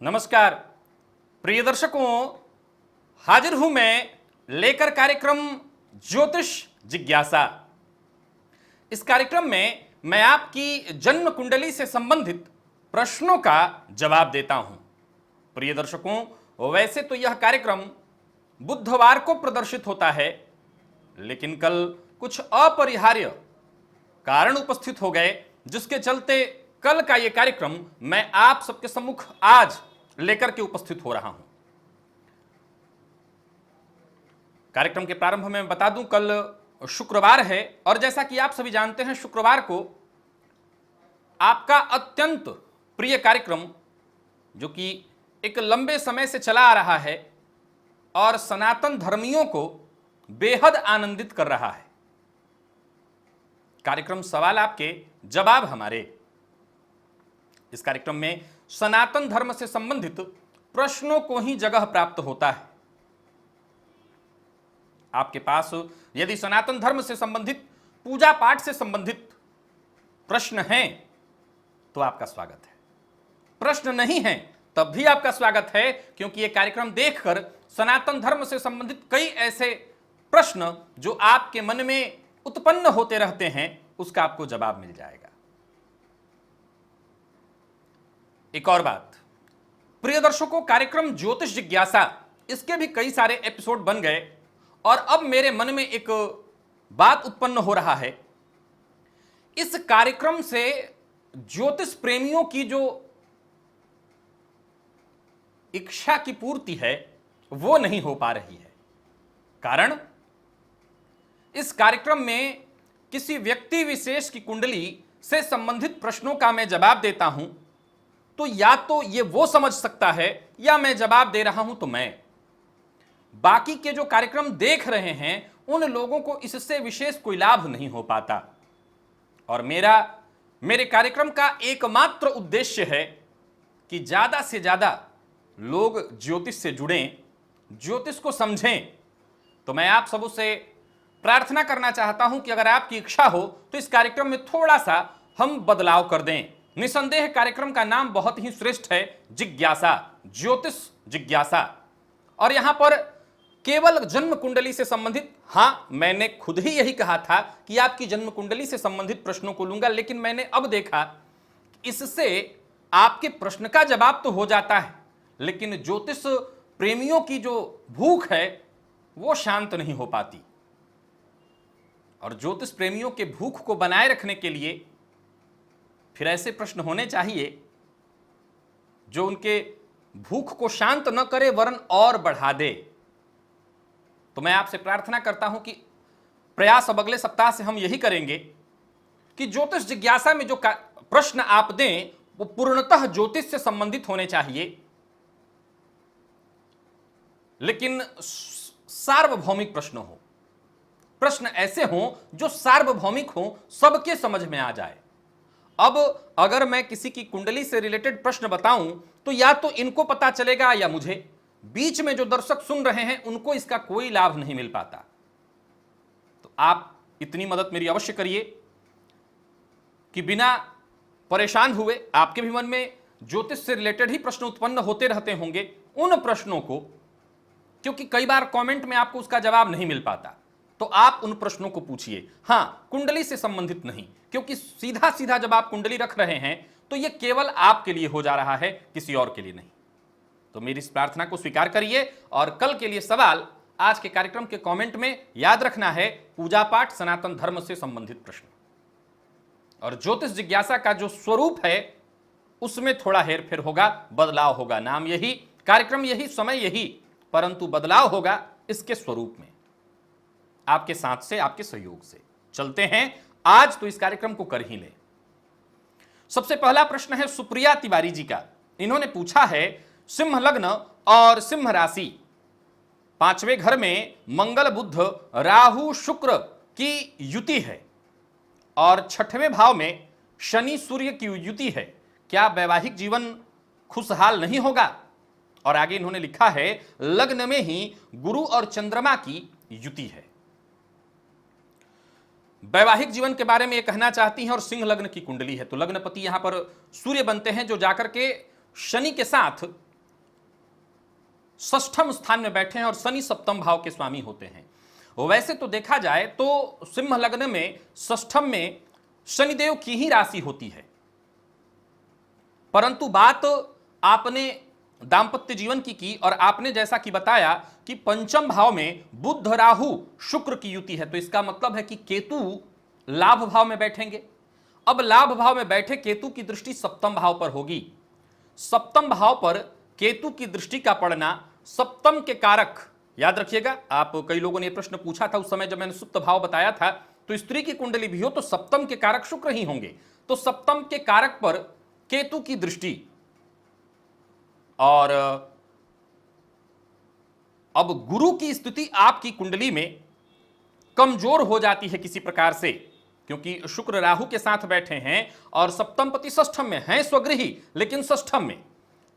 नमस्कार प्रिय दर्शकों, हाजिर हूं मैं लेकर कार्यक्रम ज्योतिष जिज्ञासा। इस कार्यक्रम में मैं आपकी जन्म कुंडली से संबंधित प्रश्नों का जवाब देता हूं। प्रिय दर्शकों, वैसे तो यह कार्यक्रम बुधवार को प्रदर्शित होता है, लेकिन कल कुछ अपरिहार्य कारण उपस्थित हो गए, जिसके चलते कल का यह कार्यक्रम मैं आप सबके सम्मुख आज लेकर के उपस्थित हो रहा हूं। कार्यक्रम के प्रारंभ में मैं बता दूं, कल शुक्रवार है और जैसा कि आप सभी जानते हैं, शुक्रवार को आपका अत्यंत प्रिय कार्यक्रम, जो कि एक लंबे समय से चला आ रहा है और सनातन धर्मियों को बेहद आनंदित कर रहा है, कार्यक्रम सवाल आपके जवाब हमारे। इस कार्यक्रम में सनातन धर्म से संबंधित प्रश्नों को ही जगह प्राप्त होता है। आपके पास यदि सनातन धर्म से संबंधित, पूजा पाठ से संबंधित प्रश्न हैं तो आपका स्वागत है। प्रश्न नहीं है तब भी आपका स्वागत है, क्योंकि यह कार्यक्रम देखकर सनातन धर्म से संबंधित कई ऐसे प्रश्न जो आपके मन में उत्पन्न होते रहते हैं, उसका आपको जवाब मिल जाएगा। एक और बात, प्रिय दर्शकों, कार्यक्रम ज्योतिष जिज्ञासा, इसके भी कई सारे एपिसोड बन गए और अब मेरे मन में एक बात उत्पन्न हो रहा है। इस कार्यक्रम से ज्योतिष प्रेमियों की जो इच्छा की पूर्ति है वो नहीं हो पा रही है। कारण, इस कार्यक्रम में किसी व्यक्ति विशेष की कुंडली से संबंधित प्रश्नों का मैं जवाब देता हूं तो या तो ये वो समझ सकता है, या मैं जवाब दे रहा हूं तो मैं, बाकी के जो कार्यक्रम देख रहे हैं उन लोगों को इससे विशेष कोई लाभ नहीं हो पाता। और मेरे कार्यक्रम का एकमात्र उद्देश्य है कि ज्यादा से ज्यादा लोग ज्योतिष से जुड़ें, ज्योतिष को समझें। तो मैं आप सबों से प्रार्थना करना चाहता हूं कि अगर आपकी इच्छा हो तो इस कार्यक्रम में थोड़ा सा हम बदलाव कर दें। निसंदेह कार्यक्रम का नाम बहुत ही श्रेष्ठ है, जिज्ञासा, ज्योतिष जिज्ञासा। और यहां पर केवल जन्म कुंडली से संबंधित, हां, मैंने खुद ही यही कहा था कि आपकी जन्म कुंडली से संबंधित प्रश्नों को लूंगा, लेकिन मैंने अब देखा इससे आपके प्रश्न का जवाब तो हो जाता है, लेकिन ज्योतिष प्रेमियों की जो भूख है वो शांत नहीं हो पाती। और ज्योतिष प्रेमियों के भूख को बनाए रखने के लिए फिर ऐसे प्रश्न होने चाहिए जो उनके भूख को शांत न करे वरन और बढ़ा दे। तो मैं आपसे प्रार्थना करता हूं कि प्रयास अब अगले सप्ताह से हम यही करेंगे कि ज्योतिष जिज्ञासा में जो प्रश्न आप दें वो पूर्णतः ज्योतिष से संबंधित होने चाहिए, लेकिन सार्वभौमिक प्रश्न हो, प्रश्न ऐसे हों जो सार्वभौमिक हों, सबके समझ में आ जाए। अब अगर मैं किसी की कुंडली से रिलेटेड प्रश्न बताऊं तो या तो इनको पता चलेगा या मुझे, बीच में जो दर्शक सुन रहे हैं उनको इसका कोई लाभ नहीं मिल पाता। तो आप इतनी मदद मेरी अवश्य करिए कि बिना परेशान हुए, आपके भी मन में ज्योतिष से रिलेटेड ही प्रश्न उत्पन्न होते रहते होंगे, उन प्रश्नों को, क्योंकि कई बार कमेंट में आपको उसका जवाब नहीं मिल पाता, तो आप उन प्रश्नों को पूछिए। हां, कुंडली से संबंधित नहीं, क्योंकि सीधा सीधा जब आप कुंडली रख रहे हैं तो यह केवल आपके लिए हो जा रहा है, किसी और के लिए नहीं। तो मेरी इस प्रार्थना को स्वीकार करिए और कल के लिए सवाल आज के कार्यक्रम के कमेंट में याद रखना है, पूजा पाठ, सनातन धर्म से संबंधित प्रश्न। और ज्योतिष जिज्ञासा का जो स्वरूप है उसमें थोड़ा हेरफेर होगा, बदलाव होगा। नाम यही, कार्यक्रम यही, समय यही, परंतु बदलाव होगा इसके स्वरूप में। आपके साथ से, आपके सहयोग से चलते हैं आज तो इस कार्यक्रम को कर ही ले। सबसे पहला प्रश्न है सुप्रिया तिवारी जी का। इन्होंने पूछा है, सिंह लग्न और सिंह राशि, पांचवें घर में मंगल बुध राहु शुक्र की युति है और छठवें भाव में शनि सूर्य की युति है, क्या वैवाहिक जीवन खुशहाल नहीं होगा? और आगे इन्होंने लिखा है, लग्न में ही गुरु और चंद्रमा की युति है। वैवाहिक जीवन के बारे में ये कहना चाहती हैं और सिंह लग्न की कुंडली है, तो लग्नपति यहां पर सूर्य बनते हैं, जो जाकर के शनि के साथ षष्ठम स्थान में बैठे हैं और शनि सप्तम भाव के स्वामी होते हैं। वैसे तो देखा जाए तो सिंह लग्न में षष्ठम में शनिदेव की ही राशि होती है, परंतु बात आपने दाम्पत्य जीवन की और आपने जैसा कि बताया कि पंचम भाव में बुध राहु शुक्र की युति है, तो इसका मतलब है कि केतु लाभ भाव में बैठेंगे। अब लाभ भाव में बैठे केतु की दृष्टि सप्तम भाव पर होगी। सप्तम भाव पर केतु की दृष्टि का पड़ना सप्तम के कारक, याद रखिएगा, आप कई लोगों ने यह प्रश्न पूछा था उस समय जब मैंने सुप्त भाव बताया था, तो स्त्री की कुंडली भी हो तो सप्तम के कारक शुक्र ही होंगे, तो सप्तम के कारक पर केतु की दृष्टि। और अब गुरु की स्थिति आपकी कुंडली में कमजोर हो जाती है किसी प्रकार से, क्योंकि शुक्र राहु के साथ बैठे हैं और सप्तम पति षष्ठम में हैं, स्वगृही लेकिन षष्ठम में,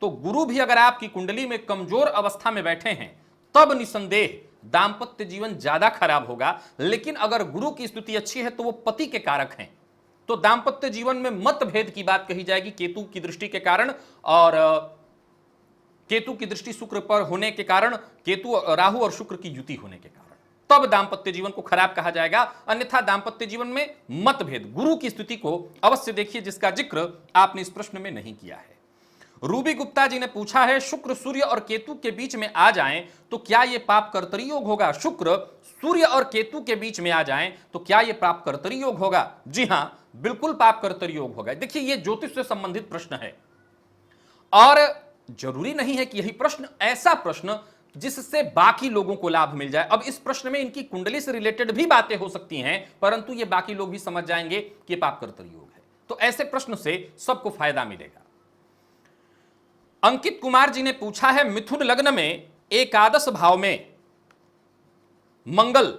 तो गुरु भी अगर आपकी कुंडली में कमजोर अवस्था में बैठे हैं तब निसंदेह दाम्पत्य जीवन ज्यादा खराब होगा। लेकिन अगर गुरु की स्थिति अच्छी है तो वो पति के कारक हैं, तो दाम्पत्य जीवन में मतभेद की बात कही जाएगी केतु की दृष्टि के कारण, और केतु की दृष्टि शुक्र पर होने के कारण, केतु राहु और शुक्र की युति होने के कारण, तब दाम्पत्य जीवन को खराब कहा जाएगा। अन्यथा दाम्पत्य जीवन में मतभेद, गुरु की स्थिति को अवश्य देखिए जिसका जिक्र आपने इस प्रश्न में नहीं किया है। रूबी गुप्ता जी ने पूछा है, शुक्र सूर्य और केतु के बीच में आ जाएं तो क्या यह पाप कर्तरी योग होगा? शुक्र सूर्य और केतु के बीच में आ जाएं तो क्या यह पाप कर्तरी योग होगा? जी हां, बिल्कुल पाप कर्तरी योग होगा। देखिए, यह ज्योतिष से संबंधित प्रश्न है और जरूरी नहीं है कि यही प्रश्न ऐसा प्रश्न जिससे बाकी लोगों को लाभ मिल जाए। अब इस प्रश्न में इनकी कुंडली से रिलेटेड भी बातें हो सकती हैं, परंतु ये बाकी लोग भी समझ जाएंगे कि पाप कर्तरी योग है, तो ऐसे प्रश्न से सबको फायदा मिलेगा। अंकित कुमार जी ने पूछा है, मिथुन लग्न में एकादश भाव में मंगल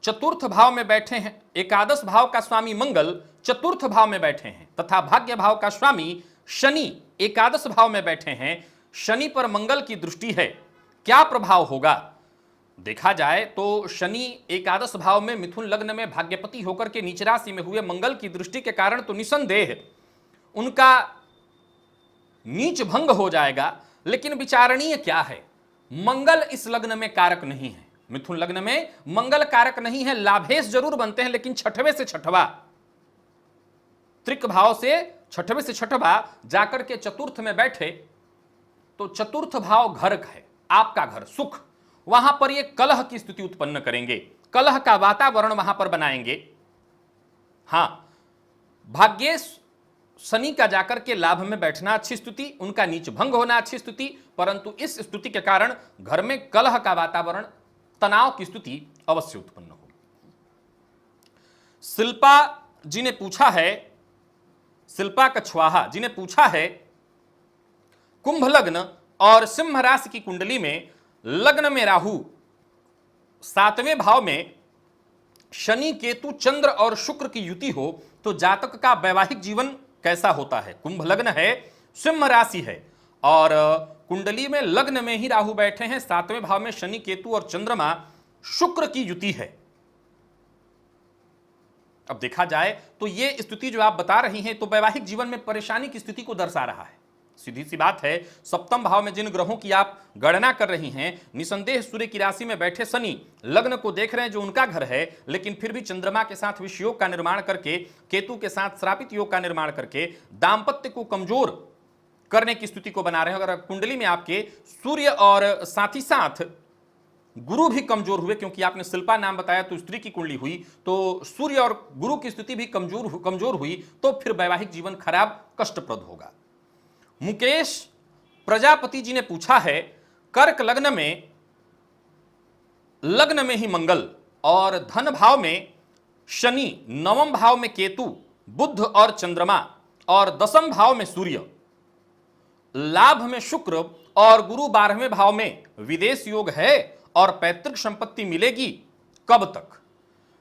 चतुर्थ भाव में बैठे हैं, एकादश भाव का स्वामी मंगल चतुर्थ भाव में बैठे हैं तथा भाग्य भाव का स्वामी शनि एकादश भाव में बैठे हैं, शनि पर मंगल की दृष्टि है, क्या प्रभाव होगा? देखा जाए तो शनि एकादश भाव में मिथुन लग्न में भाग्यपति होकर के नीच राशि में हुए मंगल की दृष्टि के कारण तो निसंदेह उनका नीच भंग हो जाएगा। लेकिन विचारणीय क्या है, मंगल इस लग्न में कारक नहीं है, मिथुन लग्न में मंगल कारक नहीं है, लाभेश जरूर बनते हैं लेकिन छठवें से छठवा, त्रिक भाव से छठवें से छठवा जाकर के चतुर्थ में बैठे, तो चतुर्थ भाव घर है, आपका घर, सुख, वहां पर ये कलह की स्थिति उत्पन्न करेंगे, कलह का वातावरण वहां पर बनाएंगे। हां, भाग्येश शनि का जाकर के लाभ में बैठना अच्छी स्थिति, उनका नीच भंग होना अच्छी स्थिति, परंतु इस स्थिति के कारण घर में कलह का वातावरण, तनाव की स्थिति अवश्य उत्पन्न होगी। शिल्पा जी ने पूछा है, शिल्पा कछवाहा जी ने पूछा है, कुंभ लग्न और सिंह राशि की कुंडली में लग्न में राहु, सातवें भाव में शनि केतु चंद्र और शुक्र की युति हो तो जातक का वैवाहिक जीवन कैसा होता है? कुंभ लग्न है, सिंह राशि है और कुंडली में लग्न में ही राहु बैठे हैं, सातवें भाव में शनि केतु और चंद्रमा शुक्र की युति है। अब देखा जाए तो यह स्थिति जो आप बता रही हैं तो वैवाहिक जीवन में परेशानी की स्थिति को दर्शा रहा है। सीधी सी बात है, सप्तम भाव में जिन ग्रहों की आप गणना कर रही हैं, निसंदेह सूर्य की राशि में बैठे शनि लग्न को देख रहे हैं जो उनका घर है, लेकिन फिर भी चंद्रमा के साथ विष योग का निर्माण करके, केतु के साथ श्रापित योग का निर्माण करके दाम्पत्य को कमजोर करने की स्थिति को बना रहे हैं। अगर कुंडली में आपके सूर्य और साथ ही साथ गुरु भी कमजोर हुए, क्योंकि आपने शिल्पा नाम बताया तो स्त्री की कुंडली हुई, तो सूर्य और गुरु की स्थिति भी कमजोर हुई, तो फिर वैवाहिक जीवन खराब कष्टप्रद होगा। मुकेश प्रजापति जी ने पूछा है, कर्क लग्न में ही मंगल और धन भाव में शनि, नवम भाव में केतु, बुध और चंद्रमा और दसम भाव में सूर्य, लाभ में शुक्र और गुरु 12वें भाव में विदेश योग है और पैतृक संपत्ति मिलेगी, कब तक?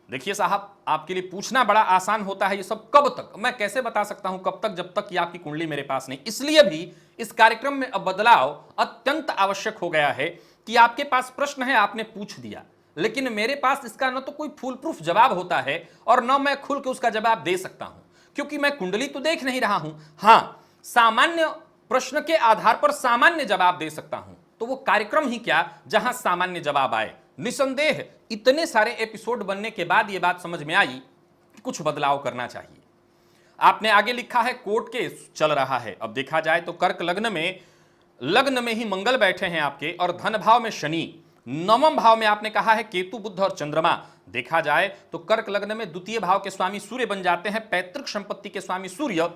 देखिए साहब, आपके लिए पूछना बड़ा आसान होता है, ये सब कब तक, मैं कैसे बता सकता हूं कब तक, जब तक कि आपकी कुंडली मेरे पास नहीं। इसलिए भी इस कार्यक्रम में अब बदलाव अत्यंत आवश्यक हो गया है कि आपके पास प्रश्न है, आपने पूछ दिया, लेकिन मेरे पास इसका न तो कोई फुल प्रूफ जवाब होता है और न मैं खुल के उसका जवाब दे सकता हूं, क्योंकि मैं कुंडली तो देख नहीं रहा हूं। हां, सामान्य प्रश्न के आधार पर सामान्य जवाब दे सकता हूं, तो वो कार्यक्रम ही क्या जहां सामान्य जवाब आए। निसंदेह इतने सारे एपिसोड बनने के बाद ये बात समझ में आई कि कुछ बदलाव करना चाहिए। आपने आगे लिखा है कोर्ट केस चल रहा है। अब देखा जाए तो कर्क लग्न में ही मंगल बैठे हैं आपके, और धन भाव में शनि, नवम भाव में आपने कहा है केतु, बुध और चंद्रमा। देखा जाए तो कर्क लग्न में द्वितीय भाव के स्वामी सूर्य बन जाते हैं, पैतृक संपत्ति के स्वामी सूर्य,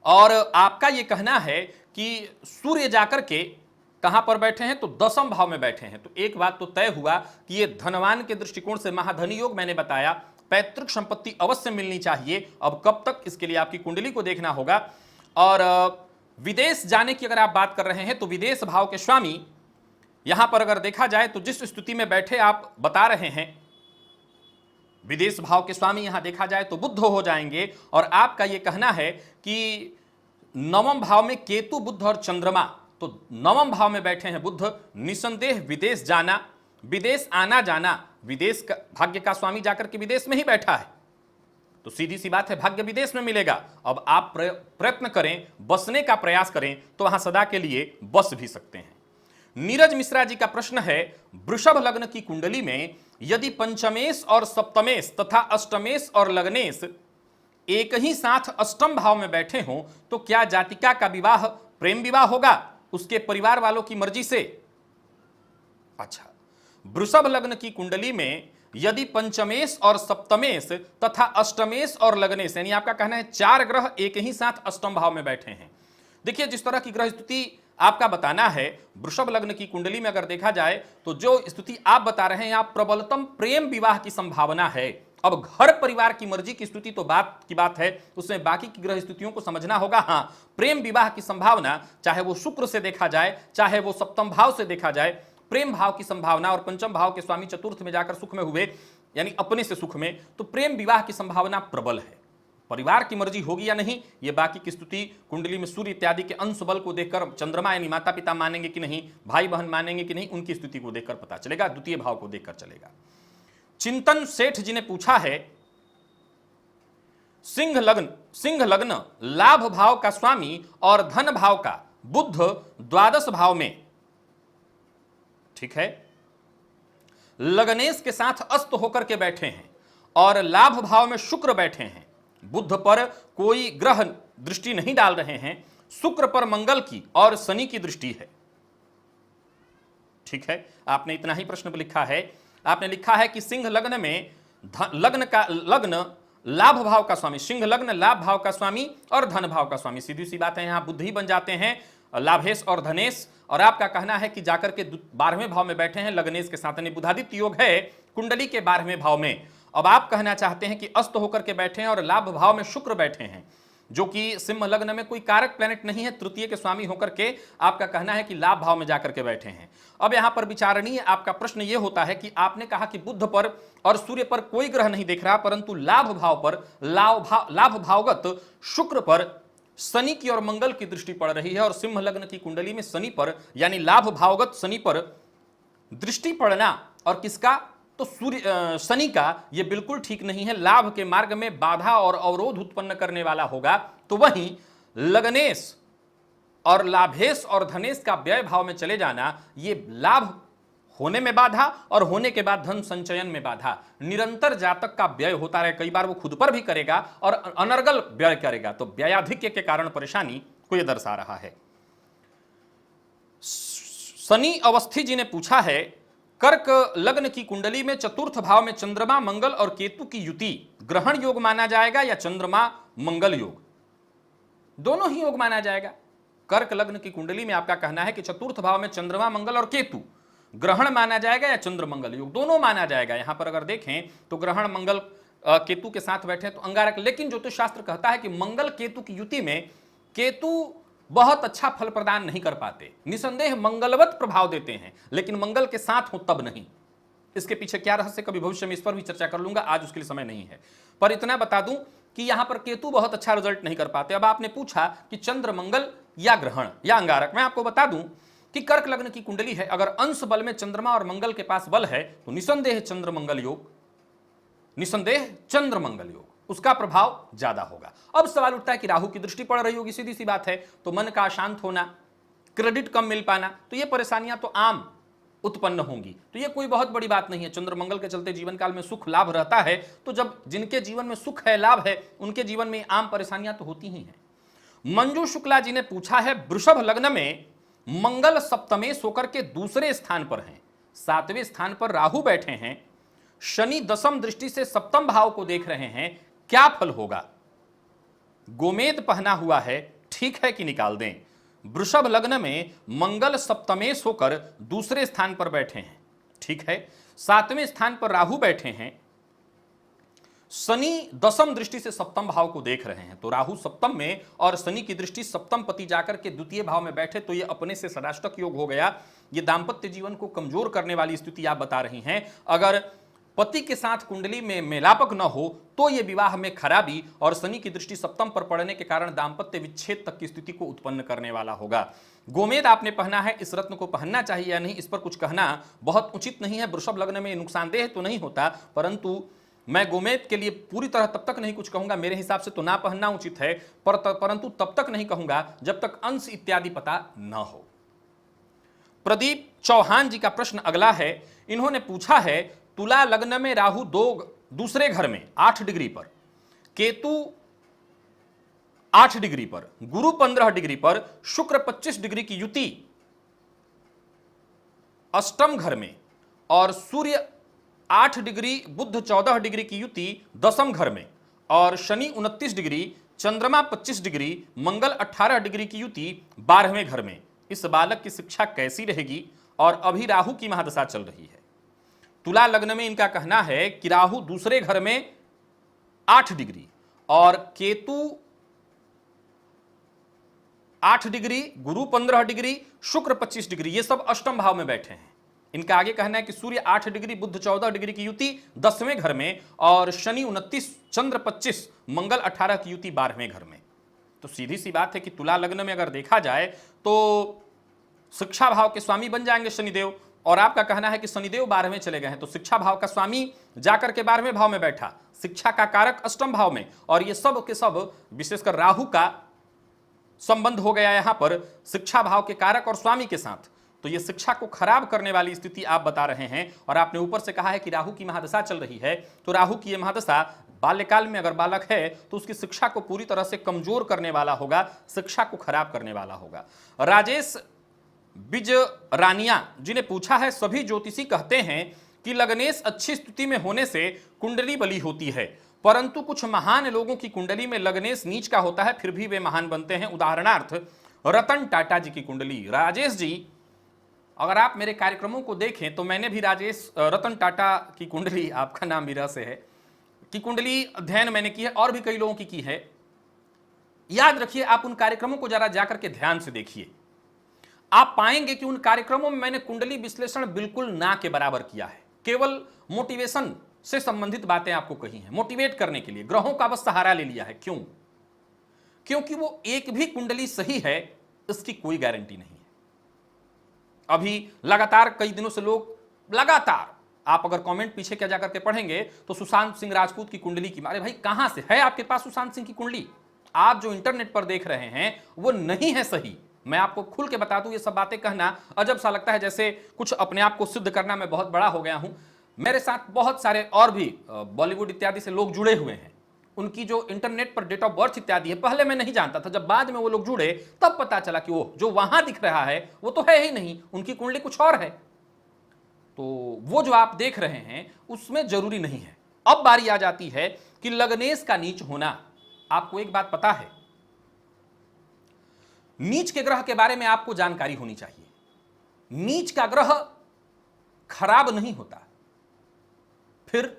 और आपका यह कहना है कि सूर्य जाकर के कहां पर बैठे हैं तो दसम भाव में बैठे हैं। तो एक बात तो तय हुआ कि ये धनवान के दृष्टिकोण से महाधनी योग मैंने बताया, पैतृक संपत्ति अवश्य मिलनी चाहिए। अब कब तक, इसके लिए आपकी कुंडली को देखना होगा। और विदेश जाने की अगर आप बात कर रहे हैं तो विदेश भाव के स्वामी यहां पर अगर देखा जाए तो जिस स्थिति में बैठे आप बता रहे हैं, विदेश भाव के स्वामी यहां देखा जाए तो बुध हो जाएंगे, और आपका यह कहना है कि नवम भाव में केतु, बुध और चंद्रमा, तो नवम भाव में बैठे हैं बुध, निसंदेह विदेश जाना, विदेश आना जाना, विदेश का भाग्य का स्वामी जाकर के विदेश में ही बैठा है, तो सीधी सी बात है भाग्य विदेश में मिलेगा। अब आप प्रयत्न करें, बसने का प्रयास करें तो वहां सदा के लिए बस भी सकते हैं। नीरज मिश्रा जी का प्रश्न है, वृषभ लग्न की कुंडली में यदि पंचमेश और सप्तमेश तथा अष्टमेश और लग्नेश एक ही साथ अष्टम भाव में बैठे हों तो क्या जातिका का विवाह प्रेम विवाह होगा उसके परिवार वालों की मर्जी से? अच्छा, वृषभ लग्न की कुंडली में यदि पंचमेश और सप्तमेश तथा अष्टमेश और लग्नेश, यानी आपका कहना है चार ग्रह एक ही साथ अष्टम भाव में बैठे हैं। देखिए, जिस तरह की ग्रह स्थिति आपका बताना है, वृषभ लग्न की कुंडली में अगर देखा जाए तो जो स्थिति आप बता रहे हैं, आप प्रबलतम प्रेम विवाह की संभावना है। अब घर परिवार की मर्जी की स्थिति तो बात की बात है, उसमें बाकी की ग्रह स्थितियों को समझना होगा। हां, प्रेम विवाह की संभावना, चाहे वो शुक्र से देखा जाए, चाहे वो सप्तम भाव से देखा जाए, प्रेम भाव की संभावना, और पंचम भाव के स्वामी चतुर्थ में जाकर सुख में हुए, यानी अपने से सुख में, तो प्रेम विवाह की संभावना प्रबल है। परिवार की मर्जी होगी या नहीं, ये बाकी की स्तुति कुंडली में सूर्य इत्यादि के अंश बल को देखकर, चंद्रमा यानी माता पिता मानेंगे कि नहीं, भाई बहन मानेंगे कि नहीं, उनकी स्थिति को देखकर पता चलेगा, द्वितीय भाव को देखकर चलेगा। चिंतन सेठ जी ने पूछा है, सिंह लग्न लाभ भाव का स्वामी और धन भाव का बुध द्वादश भाव में, ठीक है, लग्नेश के साथ अस्त होकर के बैठे हैं और लाभ भाव में शुक्र बैठे हैं, बुध पर कोई ग्रह दृष्टि नहीं डाल रहे हैं, शुक्र पर मंगल की और शनि की दृष्टि है। ठीक है, आपने इतना ही प्रश्न लिखा है। आपने लिखा है कि सिंह लग्न में लग्न लाभ भाव का स्वामी, सिंह लग्न लाभ भाव का स्वामी और धन भाव का स्वामी, सीधी सी बात है, यहां बुध ही बन जाते हैं, लाभेश और धनेश। और आपका कहना है कि जाकर के 12वें भाव में बैठे हैं लग्नेश के साथ, यानी बुधादित्य योग है कुंडली के 12वें भाव में। अब आप कहना चाहते हैं कि अस्त होकर के बैठे हैं और लाभ भाव में शुक्र बैठे हैं, जो कि सिंह लग्न में कोई कारक प्लैनेट नहीं है, तृतीय के स्वामी होकर के आपका कहना है कि लाभ भाव में जाकर के बैठे हैं। अब यहां पर विचारणीय आपका प्रश्न यह होता है कि आपने कहा कि बुध पर और सूर्य पर कोई ग्रह नहीं दिख रहा, परंतु लाभ भाव पर लाभ भावगत शुक्र पर शनि की और मंगल की दृष्टि पड़ रही है, और सिंह लग्न की कुंडली में शनि पर, यानी लाभ भावगत शनि पर दृष्टि पड़ना, और किसका, तो सूर्य शनि का, यह बिल्कुल ठीक नहीं है, लाभ के मार्ग में बाधा और अवरोध उत्पन्न करने वाला होगा। तो वहीं लग्नेश और लाभेश और धनेश का व्यय भाव में चले जाना, यह लाभ होने में बाधा और होने के बाद धन संचयन में बाधा। निरंतर जातक का व्यय होता रहे, कई बार वो खुद पर भी करेगा और अनर्गल व्यय करेगा, तो व्ययाधिक्य के कारण परेशानी को यह दर्शा रहा है। शनि अवस्थी जी ने पूछा है, कर्क लग्न की कुंडली में चतुर्थ भाव में चंद्रमा, मंगल और केतु की युति ग्रहण योग माना जाएगा या चंद्रमा मंगल योग? दोनों ही योग माना जाएगा। कर्क लग्न की कुंडली में आपका कहना है कि चतुर्थ भाव में चंद्रमा, मंगल और केतु ग्रहण माना जाएगा या चंद्र मंगल योग, दोनों माना जाएगा। यहां पर अगर देखें तो ग्रहण मंगल केतु के साथ बैठे तो अंगारक, लेकिन ज्योतिष शास्त्र कहता है कि मंगल केतु की युति में केतु बहुत अच्छा फल प्रदान नहीं कर पाते, निसंदेह मंगलवत प्रभाव देते हैं, लेकिन मंगल के साथ हो तब नहीं। इसके पीछे क्या रहस्य, कभी भविष्य में इस पर भी चर्चा कर लूंगा, आज उसके लिए समय नहीं है। पर इतना बता दूं कि यहां पर केतु बहुत अच्छा रिजल्ट नहीं कर पाते। अब आपने पूछा कि चंद्र मंगल या ग्रहण या अंगारक, मैं आपको बता दूं कि कर्क लग्न की कुंडली है, अगर अंश बल में चंद्रमा और मंगल के पास बल है तो निसंदेह चंद्र मंगल योग, निसंदेह चंद्र मंगल योग, उसका प्रभाव ज्यादा होगा। अब सवाल उठता है कि राहु की दृष्टि पड़ रही होगी, सीधी सी बात है, तो मन का अशांत होना, क्रेडिट कम मिल पाना, तो ये परेशानियां तो आम उत्पन्न होंगी। तो ये कोई बहुत बड़ी बात नहीं है। चंद्रमंगल के चलते जीवन काल में सुख लाभ रहता है, तो जब जिनके जीवन में सुख है, लाभ है, उनके जीवन में आम परेशानियां तो होती ही हैं। मंजू शुक्ला जी ने पूछा है, वृषभ लग्न में मंगल सप्तमेश होकर के दूसरे स्थान पर हैं, 7वें स्थान पर राहु बैठे हैं, शनि दशम दृष्टि से सप्तम भाव को देख रहे हैं, क्या फल होगा? गोमेद पहना हुआ है, ठीक है कि निकाल दें? वृषभ लग्न में मंगल सप्तमेश होकर दूसरे स्थान पर बैठे हैं, ठीक है। 7वें स्थान पर राहु बैठे हैं, शनि दशम दृष्टि से सप्तम भाव को देख रहे हैं, तो राहु सप्तम में और शनि की दृष्टि सप्तम पति जाकर के द्वितीय भाव में बैठे, तो ये अपने से षडाष्टक योग हो गया। ये दाम्पत्य जीवन को कमजोर करने वाली स्थिति आप बता रही हैं। अगर पति के साथ कुंडली में मेलापक न हो तो यह विवाह में खराबी और शनि की दृष्टि सप्तम पर पड़ने के कारण दाम्पत्य विच्छेद तक की स्थिति को उत्पन्न करने वाला होगा। गोमेद आपने पहना है, इस रत्न को पहनना चाहिए या नहीं, इस पर कुछ कहना बहुत उचित नहीं है। वृषभ लग्न में नुकसानदेह तो नहीं होता, परंतु मैं गोमेद के लिए पूरी तरह तब तक नहीं कुछ कहूंगा। मेरे हिसाब से तो ना पहनना उचित है, परंतु तब तक नहीं कहूंगा जब तक अंश इत्यादि पता न हो। प्रदीप चौहान जी का प्रश्न अगला है। इन्होंने पूछा है, तुला लग्न में राहु दूसरे घर में 8 डिग्री पर, केतु 8 डिग्री पर, गुरु 15 डिग्री पर, शुक्र 25 डिग्री की युति अष्टम घर में और सूर्य 8 डिग्री, बुध 14 डिग्री की युति दशम घर में और शनि 29 डिग्री, चंद्रमा 25 डिग्री, मंगल 18 डिग्री की युति 12वें घर में। इस बालक की शिक्षा कैसी रहेगी? और अभी राहु की महादशा चल रही है। तुला लग्न में इनका कहना है कि राहु दूसरे घर में 8 डिग्री और केतु 8 डिग्री, गुरु 15 डिग्री, शुक्र 25 डिग्री, ये सब अष्टम भाव में बैठे हैं। इनका आगे कहना है कि सूर्य 8 डिग्री, बुध 14 डिग्री की युति 10वें घर में और शनि 29, चंद्र 25, मंगल 18 की युति 12वें घर में। तो सीधी सी बात है कि तुला लग्न में अगर देखा जाए तो शिक्षा भाव के स्वामी बन जाएंगे शनिदेव, और आपका कहना है कि शनिदेव 12वें चले गए हैं, तो शिक्षा भाव का स्वामी जाकर के 12वें भाव में बैठा, शिक्षा का कारक अष्टम भाव में, और ये सब के सब विशेषकर राहु का संबंध हो गया यहां पर शिक्षा भाव के कारक और स्वामी के साथ। तो ये शिक्षा को खराब करने वाली स्थिति आप बता रहे हैं। और आपने ऊपर से कहा है कि राहु की महादशा चल रही है, तो राहु की यह महादशा बाल्यकाल में अगर बालक है तो उसकी शिक्षा को पूरी तरह से कमजोर करने वाला होगा, शिक्षा को खराब करने वाला होगा। राजेश बिज रानिया जी ने पूछा है, सभी ज्योतिषी कहते हैं कि लग्नेश अच्छी स्थिति में होने से कुंडली बली होती है, परंतु कुछ महान लोगों की कुंडली में लग्नेश नीच का होता है, फिर भी वे महान बनते हैं। उदाहरणार्थ रतन टाटा जी की कुंडली। राजेश जी, अगर आप मेरे कार्यक्रमों को देखें तो मैंने भी रतन टाटा की कुंडली, आपका नाम मीरा से है, की कुंडली अध्ययन मैंने की है और भी कई लोगों की है। याद रखिए, आप उन कार्यक्रमों को जरा जाकर के ध्यान से देखिए, आप पाएंगे कि उन कार्यक्रमों में मैंने कुंडली विश्लेषण बिल्कुल ना के बराबर किया है, केवल मोटिवेशन से संबंधित बातें आपको कही हैं, मोटिवेट करने के लिए ग्रहों का बस सहारा ले लिया है। क्यों? क्योंकि वो एक भी कुंडली सही है इसकी कोई गारंटी नहीं है। अभी लगातार कई दिनों से लोग लगातार, आप अगर कमेंट पीछे क्या जाकर के पढ़ेंगे तो सुशांत सिंह राजपूत की कुंडली की, अरे भाई कहां से है आपके पास सुशांत सिंह की कुंडली? आप जो इंटरनेट पर देख रहे हैं वो नहीं है सही। मैं आपको खुल के बता दूं, ये सब बातें कहना अजब सा लगता है, जैसे कुछ अपने आप को सिद्ध करना मैं बहुत बड़ा हो गया हूं। मेरे साथ बहुत सारे और भी बॉलीवुड इत्यादि से लोग जुड़े हुए हैं, उनकी जो इंटरनेट पर डेट ऑफ बर्थ इत्यादि है, पहले मैं नहीं जानता था, जब बाद में वो लोग जुड़े तब पता चला कि वो जो वहां दिख रहा है वो तो है ही नहीं, उनकी कुंडली कुछ और है। तो वो जो आप देख रहे हैं उसमें जरूरी नहीं है। अब बारी आ जाती है कि लग्नेश का नीच होना। आपको एक बात पता है, नीच के ग्रह के बारे में आपको जानकारी होनी चाहिए। नीच का ग्रह खराब नहीं होता, फिर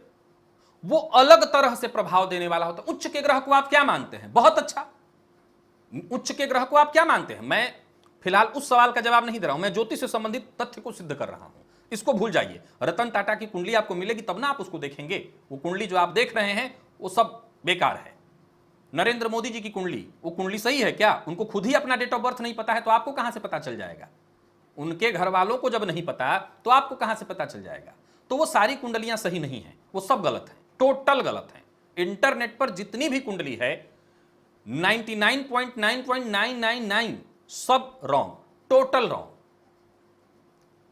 वो अलग तरह से प्रभाव देने वाला होता है। उच्च के ग्रह को आप क्या मानते हैं? बहुत अच्छा, उच्च के ग्रह को आप क्या मानते हैं? मैं फिलहाल उस सवाल का जवाब नहीं दे रहा हूं, मैं ज्योतिष से संबंधित तथ्य को सिद्ध कर रहा हूं, इसको भूल जाइए। रतन टाटा की कुंडली आपको मिलेगी तब ना आप उसको देखेंगे, वो कुंडली जो आप देख रहे हैं वो सब बेकार है। नरेंद्र मोदी जी की कुंडली, वो कुंडली सही है क्या? उनको खुद ही अपना डेट ऑफ बर्थ नहीं पता है तो आपको कहां से पता चल जाएगा? उनके घर वालों को जब नहीं पता तो आपको कहां से पता चल जाएगा? तो वो सारी कुंडलियां सही नहीं है, वो सब गलत है, टोटल गलत है। इंटरनेट पर जितनी भी कुंडली है 99.99999 सब wrong, total wrong,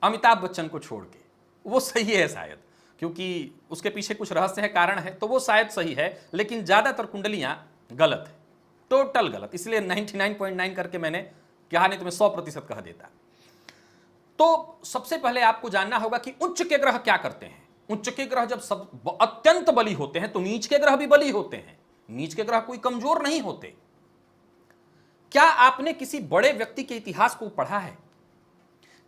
Amitabh Bachchan को छोड़ के। वो सही है शायद, क्योंकि उसके पीछे कुछ रहस्य है, कारण है, तो वो शायद सही है, लेकिन ज्यादातर कुंडलियां गलत है, टोटल गलत। इसलिए 99.9 करके मैंने कहा, नहीं तो मैं 100% कह देता। तो सबसे पहले आपको जानना होगा कि उच्च के ग्रह क्या करते हैं। उच्च के ग्रह जब सब अत्यंत बली होते हैं तो नीच के ग्रह भी बली होते हैं। नीच के ग्रह कोई कमजोर नहीं होते। क्या आपने किसी बड़े व्यक्ति के इतिहास को पढ़ा है?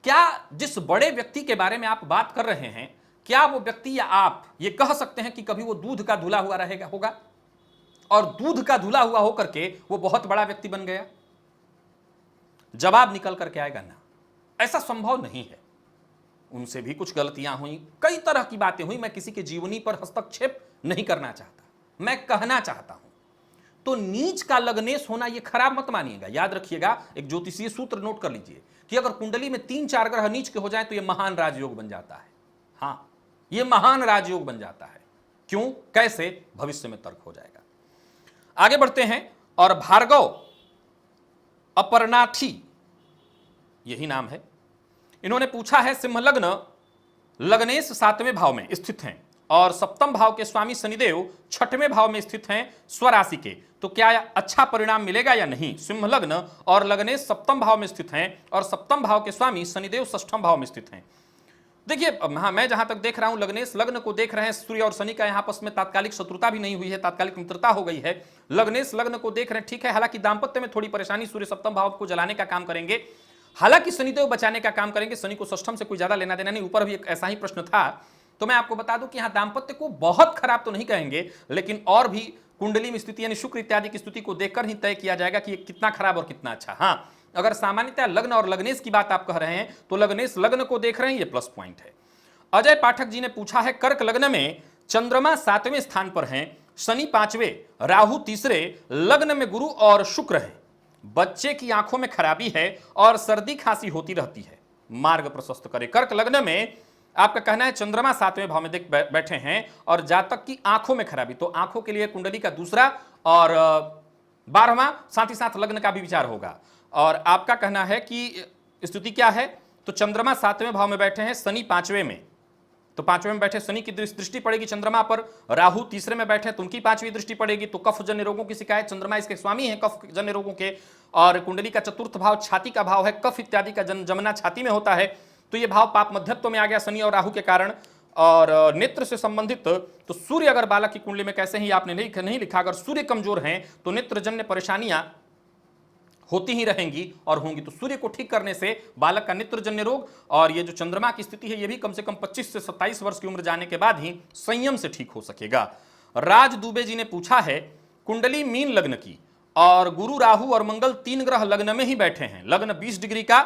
क्या जिस बड़े व्यक्ति के बारे में आप बात कर रहे हैं, क्या वो व्यक्ति या आप ये कह सकते हैं कि कभी वो दूध का धुला हुआ रहेगा होगा और दूध का धुला हुआ होकर के वो बहुत बड़ा व्यक्ति बन गया? जवाब निकल करके आएगा ना, ऐसा संभव नहीं है। उनसे भी कुछ गलतियां हुई, कई तरह की बातें हुई। मैं किसी के जीवनी पर हस्तक्षेप नहीं करना चाहता, मैं कहना चाहता हूं। तो नीच का लग्नेश होना यह खराब मत मानिएगा। याद रखिएगा, एक ज्योतिषीय सूत्र नोट कर लीजिए कि अगर कुंडली में 3-4 ग्रह नीच के हो जाए तो यह महान राजयोग बन जाता है। हां, यह महान राजयोग बन जाता है। क्यों, कैसे, भविष्य में तर्क हो जाएगा। आगे बढ़ते हैं। और भार्गव अपर्णाठी, यही नाम है, इन्होंने पूछा है सिंह लग्न, लग्नेश 7वें भाव में स्थित हैं और 7वें भाव के स्वामी शनिदेव 6वें भाव में स्थित हैं स्वराशि के, तो क्या अच्छा परिणाम मिलेगा या नहीं? सिंह लग्न और लग्नेश 7वें भाव में स्थित हैं और 7वें भाव के स्वामी शनिदेव 6वें भाव में स्थित हैं। देखिए, हाँ, मैं जहां तक देख रहा हूं लग्नेश लग्न को देख रहे हैं, सूर्य और शनि का यहां आपस में तात्कालिक शत्रुता भी नहीं हुई है, तात्कालिक मित्रता हो गई है। लग्नेश लग्न को देख रहे हैं, ठीक है, हालांकि दांपत्य में थोड़ी परेशानी, सूर्य 7वें भाव को जलाने का काम करेंगे, हालांकि शनिदेव बचाने का काम करेंगे। शनि को 6th से कोई ज्यादा लेना देना नहीं। ऊपर भी एक ऐसा ही प्रश्न था, तो मैं आपको बता दूं कि यहां दांपत्य को बहुत खराब तो नहीं कहेंगे, लेकिन और भी कुंडली में स्थिति यानी शुक्र इत्यादि की स्थिति को देखकर ही तय किया जाएगा कि कितना खराब और कितना अच्छा। हां, अगर सामान्यतः लग्न और लग्नेश की बात आप कह रहे हैं तो लग्नेश लग्न को देख रहे हैं, ये प्लस पॉइंट है। अजय पाठक जी ने पूछा है कर्क लग्न में चंद्रमा 7वें स्थान पर हैं, शनि 5वें, राहु 3रे, लग्न में गुरु और शुक्र है, बच्चे की आंखों में खराबी है और सर्दी खांसी होती रहती है, मार्ग प्रशस्त करे। कर्क लग्न में आपका कहना है चंद्रमा 7वें भाव में देख बैठे हैं और जातक की आंखों में खराबी, तो आंखों के लिए कुंडली का दूसरा और 12वां साथ ही साथ लग्न का भी विचार होगा। और आपका कहना है कि स्थिति क्या है, तो चंद्रमा 7वें भाव में बैठे हैं, शनि 5वें में, तो 5वें में बैठे शनि की दृष्टि पड़ेगी चंद्रमा पर, राहु 3रे में बैठे तो उनकी 5वीं दृष्टि पड़ेगी, तो कफ जन्य रोगों की शिकायत, चंद्रमा इसके स्वामी है कफ जन्य रोगों के, और कुंडली का 4th भाव छाती का भाव है, कफ इत्यादि का जमना छाती में होता है, तो यह भाव पाप मध्यत्व में आ गया शनि और राहु के कारण। और नेत्र से संबंधित, तो सूर्य अगर बालक की कुंडली में, कैसे ही आपने नहीं लिखा, अगर सूर्य कमजोर हैं तो नेत्रजन्य परेशानियां होती ही रहेंगी और होंगी, तो सूर्य को ठीक करने से बालक का नेत्रजन्य रोग और ये जो चंद्रमा की स्थिति है ये भी कम से कम 25 से 27 वर्ष की उम्र जाने के बाद ही संयम से ठीक हो सकेगा। राज दुबे जी ने पूछा है कुंडली मीन लग्न की और गुरु राहु और मंगल 3 ग्रह लग्न में ही बैठे हैं, लग्न 20 डिग्री का,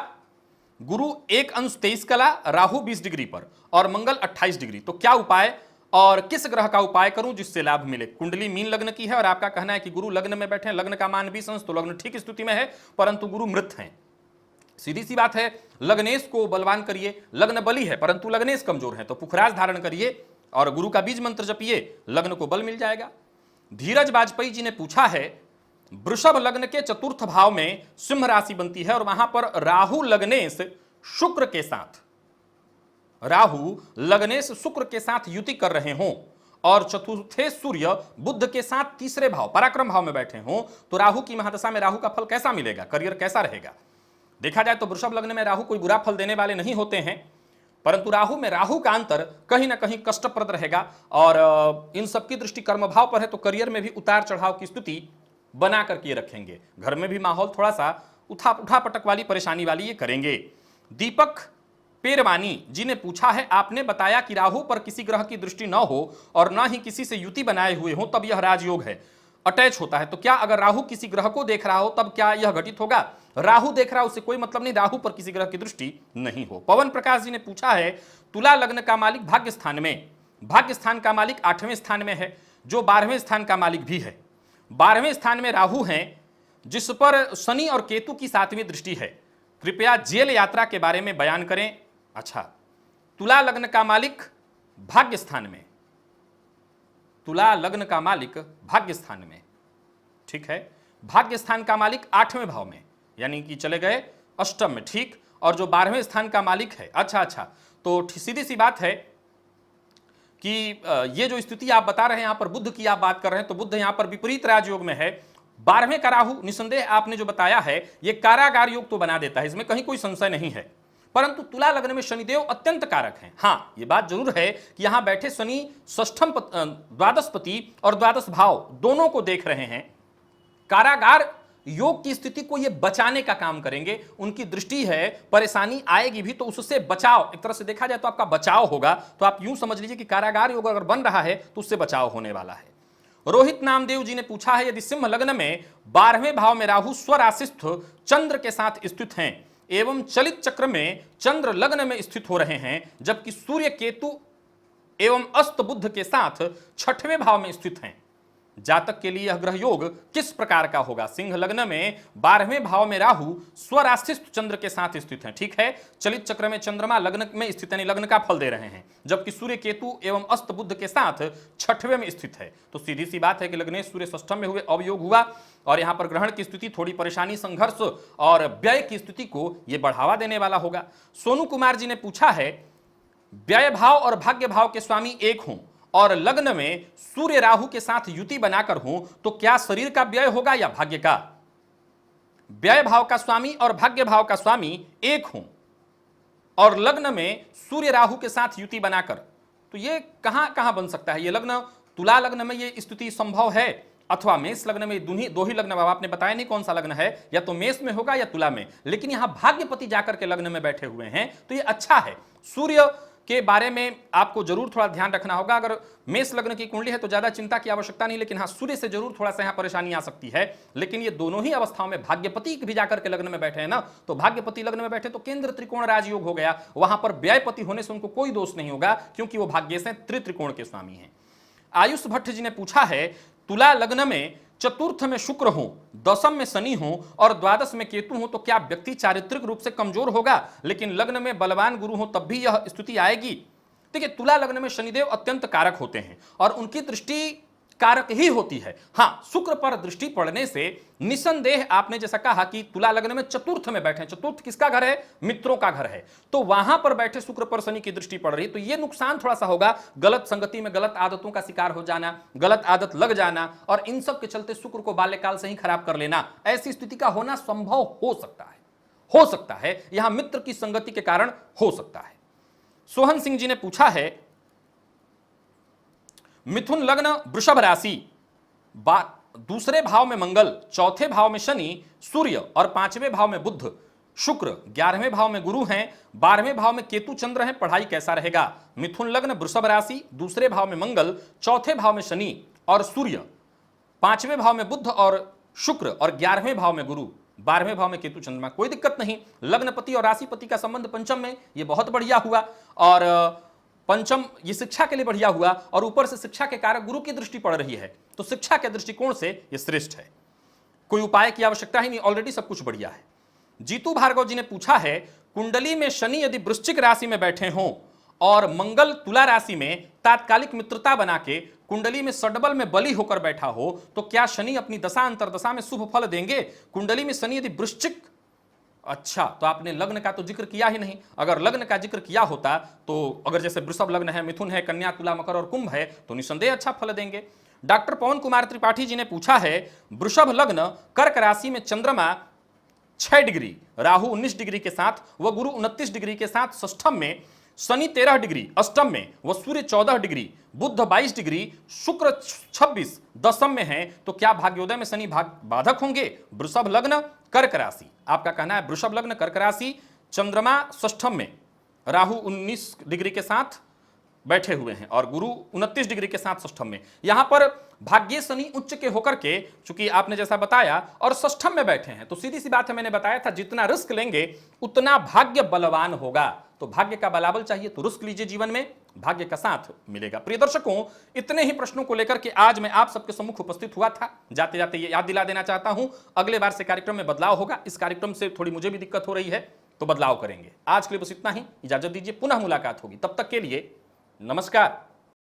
गुरु 1 अंश 23 कला, राहु 20 डिग्री पर और मंगल 28 डिग्री, तो क्या उपाय और किस ग्रह का उपाय करूं जिससे लाभ मिले? कुंडली मीन लग्न की है और आपका कहना है कि गुरु लग्न में बैठे हैं, लग्न का मान 20 अंश, तो लग्न ठीक स्थिति में है परंतु गुरु मृत हैं। सीधी सी बात है, लग्नेश को बलवान करिए, लग्न बली है परंतु लग्नेश कमजोर है, तो पुखराज धारण करिए और गुरु का बीज मंत्र जपिए, लग्न को बल मिल जाएगा। धीरज वाजपेयी जी ने पूछा है वृषभ लग्न के 4th भाव में सिंह राशि बनती है और वहां पर राहु लग्नेश शुक्र के साथ, राहु लग्नेश शुक्र के साथ युति कर रहे हों और 4थे सूर्य बुध के साथ 3रे भाव पराक्रम भाव में बैठे हों, तो राहु की महादशा में राहु का फल कैसा मिलेगा, करियर कैसा रहेगा? देखा जाए तो वृषभ लग्न में राहु कोई बुरा फल देने वाले नहीं होते हैं, परंतु राहु में राहु का अंतर कहीं ना कहीं कष्टप्रद रहेगा और इन सबकी दृष्टि कर्म भाव पर है, तो करियर में भी उतार चढ़ाव की स्थिति बना करके रखेंगे, घर में भी माहौल थोड़ा सा उठापटक वाली परेशानी वाली ये करेंगे। दीपक पेरवानी जी ने पूछा है आपने बताया कि राहु पर किसी ग्रह की दृष्टि न हो और न ही किसी से युति बनाए हुए हो तब यह राजयोग है, अटैच होता है, तो क्या अगर राहु किसी ग्रह को देख रहा हो तब क्या यह घटित होगा? राहु देख रहा हो उससे कोई मतलब नहीं, राहु पर किसी ग्रह की दृष्टि नहीं हो। पवन प्रकाश जी ने पूछा है तुला लग्न का मालिक भाग्य स्थान में, भाग्य स्थान का मालिक 8वें स्थान में है जो 12वें स्थान का मालिक भी है, 12वें स्थान में राहु हैं जिस पर शनि और केतु की 7वीं दृष्टि है, कृपया जेल यात्रा के बारे में बयान करें। अच्छा, तुला लग्न का मालिक भाग्य स्थान में, तुला लग्न का मालिक भाग्य स्थान में, ठीक है, भाग्य स्थान का मालिक 8वें भाव में, यानी कि चले गए अष्टम में, ठीक। और जो 12वें स्थान का मालिक है, अच्छा, तो सीधी सी बात है कि ये जो स्थिति आप बता रहे हैं, यहां पर बुध की आप बात कर रहे हैं, तो बुध यहां पर विपरीत राजयोग में है। 12वें का राहु, निसंदेह आपने जो बताया है ये कारागार योग तो बना देता है, इसमें कहीं कोई संशय नहीं है। परंतु तुला लग्न में शनिदेव अत्यंत कारक हैं। हां, यह बात जरूर है कि यहां बैठे शनि षष्ठम द्वादशपति और द्वादश भाव दोनों को देख रहे हैं। कारागार योग की स्थिति को ये बचाने का काम करेंगे। उनकी दृष्टि है परेशानी आएगी भी तो उससे बचाव, एक तरह से देखा जाए तो आपका बचाव होगा। तो आप यूं समझ लीजिए कि कारागार योग अगर बन रहा है तो उससे बचाव होने वाला है। रोहित नामदेव जी ने पूछा है, यदि सिंह लग्न में 12वें भाव में राहु स्वराशिस्थ चंद्र के साथ स्थित हैं एवं चलित चक्र में चंद्र लग्न में स्थित हो रहे हैं, जबकि सूर्य केतु एवं अस्त बुध के साथ 6वें भाव में स्थित हैं, जातक के लिए यह ग्रह योग किस प्रकार का होगा? सिंह लग्न में 12वें भाव में राहु स्वराशिस्थ चंद्र के साथ स्थित हैं, ठीक है। चलित चक्र में चंद्रमा लग्न में स्थित है, लग्न का फल दे रहे हैं, जबकि सूर्य केतु एवं अस्त बुध के साथ 6वें में स्थित है। तो सीधी सी बात है कि लग्नेश सूर्य षष्ठम में हुए, अवयोग हुआ, और यहां पर ग्रहण की स्थिति थोड़ी परेशानी, संघर्ष और व्यय की स्थिति को यह बढ़ावा देने वाला होगा। सोनू कुमार जी ने पूछा है, व्यय भाव और भाग्य भाव के स्वामी एक हों और लग्न में सूर्य राहु के साथ युति बनाकर हो तो क्या शरीर का व्यय होगा या भाग्य का? व्यय भाव का स्वामी और भाग्य भाव का स्वामी एक हो और लग्न में सूर्य राहु के साथ युति बनाकर, तो ये कहां कहां बन सकता है? ये लग्न तुला लग्न में ये स्थिति संभव है, अथवा मेष लग्न में, दो ही लग्न, आपने बताया नहीं कौन सा लग्न है, या तो मेष में होगा या तुला में, लेकिन यहां भाग्यपति जाकर के लग्न में बैठे हुए हैं, तो ये अच्छा है। सूर्य के बारे में आपको जरूर थोड़ा ध्यान रखना होगा। अगर मेष लग्न की कुंडली है तो ज्यादा चिंता की आवश्यकता नहीं, लेकिन हाँ, सूर्य से जरूर थोड़ा सा यहाँ परेशानी आ सकती है। लेकिन ये दोनों ही अवस्थाओं में भाग्यपति भी जाकर के लग्न में बैठे हैं ना, तो भाग्यपति लग्न में बैठे तो केंद्र त्रिकोण राजयोग हो गया, वहां पर व्ययपति होने से उनको कोई दोष नहीं होगा, क्योंकि वो भाग्य से त्रित्रिकोण के स्वामी हैं। आयुष भट्ट जी ने पूछा है, तुला लग्न में चतुर्थ में शुक्र हो, दशम में शनि हो और द्वादश में केतु हो तो क्या व्यक्ति चारित्रिक रूप से कमजोर होगा, लेकिन लग्न में बलवान गुरु हो तब भी यह स्थिति आएगी? देखिए, तुला लग्न में शनिदेव अत्यंत कारक होते हैं और उनकी दृष्टि कारक ही होती है। हां, शुक्र पर दृष्टि पड़ने से निसंदेह आपने जैसा कहा कि तुला लग्न में चतुर्थ में बैठे, चतुर्थ किसका घर है? मित्रों का घर है, तो वहां पर बैठे शुक्र पर शनि की दृष्टि पड़ रही, तो यह नुकसान थोड़ा सा होगा, गलत संगति में गलत आदतों का शिकार हो जाना, गलत आदत लग जाना, और इन सब के चलते शुक्र को बाल्यकाल से ही खराब कर लेना, ऐसी स्थिति का होना संभव हो सकता है, यहां मित्र की संगति के कारण हो सकता है। सोहन सिंह जी ने पूछा है, मिथुन लग्न वृषभ राशि, दूसरे भाव में मंगल, चौथे भाव में शनि, सूर्य और 5वें भाव में बुध, शुक्र, 11वें भाव में गुरु हैं, 12वें भाव में केतु चंद्र हैं, पढ़ाई कैसा रहेगा? मिथुन लग्न वृषभ राशि, दूसरे भाव में मंगल, चौथे भाव में शनि और सूर्य, 5वें भाव में बुध और शुक्र और 11वें भाव में गुरु, 12वें भाव में केतु चंद्रमा, कोई दिक्कत नहीं। लग्नपति और राशिपति का संबंध पंचम में, ये बहुत बढ़िया हुआ, और पंचम ये शिक्षा के लिए बढ़िया हुआ, और ऊपर से शिक्षा के कारक गुरु की दृष्टि पड़ रही है, तो शिक्षा के दृष्टिकोण से ये श्रेष्ठ है, कोई उपाय की आवश्यकता ही नहीं, ऑलरेडी सब कुछ बढ़िया है। जीतू भार्गव जी ने पूछा है, कुंडली में शनि यदि वृश्चिक राशि में बैठे हों और मंगल तुला राशि में तात्कालिक मित्रता बना के कुंडली में सडबल में बली होकर बैठा हो तो क्या शनि अपनी दशा अंतरदशा में शुभ फल देंगे? कुंडली में शनि यदि वृश्चिक, अच्छा, तो आपने लग्न का तो जिक्र किया ही नहीं, अगर लग्न का जिक्र किया होता तो अगर जैसे वृषभ लग्न है, मिथुन है, कन्या, तुला, मकर और कुंभ है तो निसंदेह अच्छा फल देंगे। डॉक्टर पवन कुमार त्रिपाठी जी ने पूछा है, वृषभ लग्न कर्क राशि में चंद्रमा 6 डिग्री, राहु 19 डिग्री के साथ व गुरु 29 डिग्री के साथ षष्ठम में, शनि 13 डिग्री अष्टम में व सूर्य 14 डिग्री, बुध 22 डिग्री, शुक्र 26 दशम में है, तो क्या भाग्योदय में शनि बाधक होंगे? वृषभ लग्न कर्क राशि, आपका कहना है वृषभ लग्न कर्क राशि, चंद्रमा षष्ठम में, राहु 19 डिग्री के साथ बैठे हुए हैं और गुरु 29 डिग्री के साथ षष्ठम में। यहां पर भाग्य शनि उच्च के होकर के, चूंकि आपने जैसा बताया, और षष्ठम में बैठे हैं, तो सीधी सी बात है, मैंने बताया था जितना रिस्क लेंगे उतना भाग्य बलवान होगा, तो भाग्य का बलाबल चाहिए तो रिस्क लीजिए, जीवन में भाग्य का साथ मिलेगा। प्रिय दर्शकों, इतने ही प्रश्नों को लेकर के आज मैं आप सबके सम्मुख उपस्थित हुआ था। जाते जाते ये याद दिला देना चाहता हूं, अगले बार से कार्यक्रम में बदलाव होगा। इस कार्यक्रम से थोड़ी मुझे भी दिक्कत हो रही है, तो बदलाव करेंगे। आज के लिए बस इतना ही, इजाजत दीजिए, पुनः मुलाकात होगी, तब तक के लिए नमस्कार।